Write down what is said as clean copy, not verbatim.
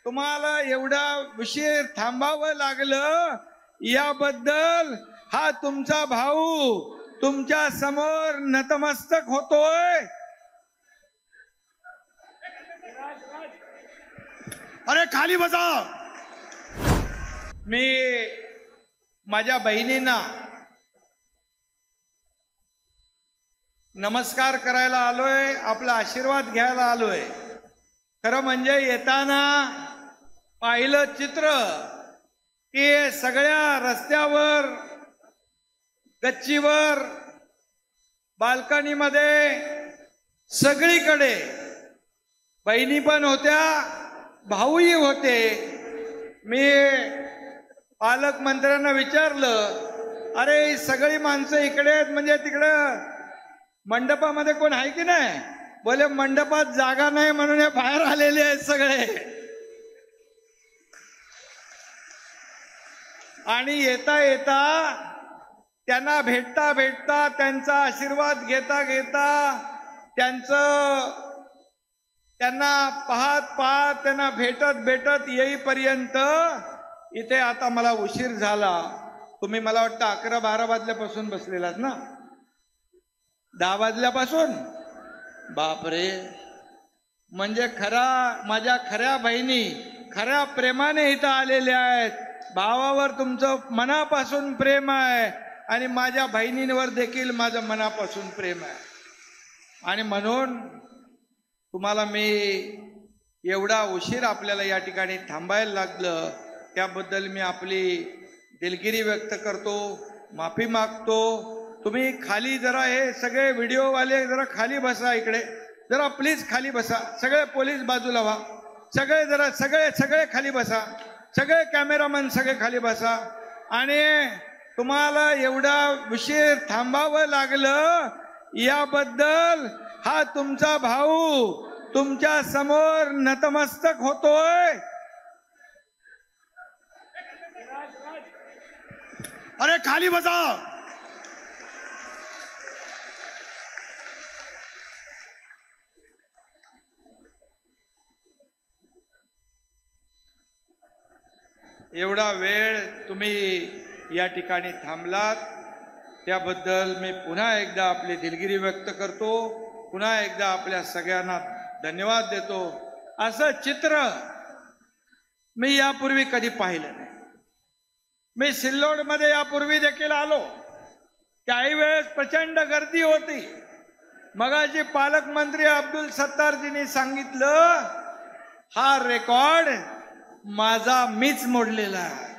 तुम्हाला एवढा उशीर थांबावं लागलं याबद्दल हा तुमचा भाऊ तुमच्या समोर नतमस्तक होतोय। अरे खाली बसा। मी माझ्या बहिणींना नमस्कार करायला आलोय, आपला आशीर्वाद घ्यायला आलोय। खरं म्हणजे येताना पाहिलं चित्र की सगळ्या रस्त्यावर, गच्चीवर, बाल्कनीमध्ये सगळीकडे बहिणी पण होत्या, भाऊही होते। मी पालकमंत्र्यांना विचारलं, अरे सगळी माणसं इकडे आहेत म्हणजे तिकडं मंडपामध्ये कोण आहे की नाही? बोले मंडपात जागा नाही म्हणून हे बाहेर आलेले आहेत सगळे। आणि येता येता त्यांना भेटता भेटता, त्यांचा आशीर्वाद घेता घेता, त्यांना पाहत पाहत, त्यांना भेटत भेटत येईपर्यंत इथे आता मला उशीर झाला। तुम्ही मला वाटतं 11-12 वाजल्यापासून बसलेलात ना? 10 वाजल्यापासून? बापरे, म्हणजे माझ्या खऱ्या बहिणी खऱ्या प्रेमाने इथं आलेल्या आहेत। भावावर तुमचं मनापासून प्रेम आहे आणि माझ्या बहिणींवर देखील माझं मनापासून प्रेम आहे। आणि म्हणून तुम्हाला मी एवढा उशीर आपल्याला या ठिकाणी थांबायला लागलं त्याबद्दल मी आपली दिलगिरी व्यक्त करतो, माफी मागतो। तुम्ही खाली जरा, हे सगळे व्हिडिओवाले जरा खाली बसा, इकडे जरा प्लीज खाली बसा। सगळे पोलीस बाजूला व्हा, सगळे जरा सगळे खाली बसा, सगळे कॅमेरामन सगळे खाली बसा। आणि तुम्हाला एवढा उशीर थांबावं लागलं याबद्दल हा तुमचा भाऊ तुमच्या समोर नतमस्तक होतोय। अरे खाली बसा। एवढा वेळ तुम्ही या ठिकाणी थांबलात त्याबद्दल मी पुन्हा एकदा आपली दिलगिरी व्यक्त करतो, पुन्हा एकदा आपल्या सगळ्यांना धन्यवाद देतो। असं चित्र मी यापूर्वी कधी पाहिलं नाही। मी सिल्लोडमध्ये यापूर्वी देखील आलो, काही वेळेस प्रचंड गर्दी होती। मगाशी पालकमंत्री अब्दुल सत्तारजींनी सांगितलं, हा रेकॉर्ड माझा मीच मोडलेला आहे।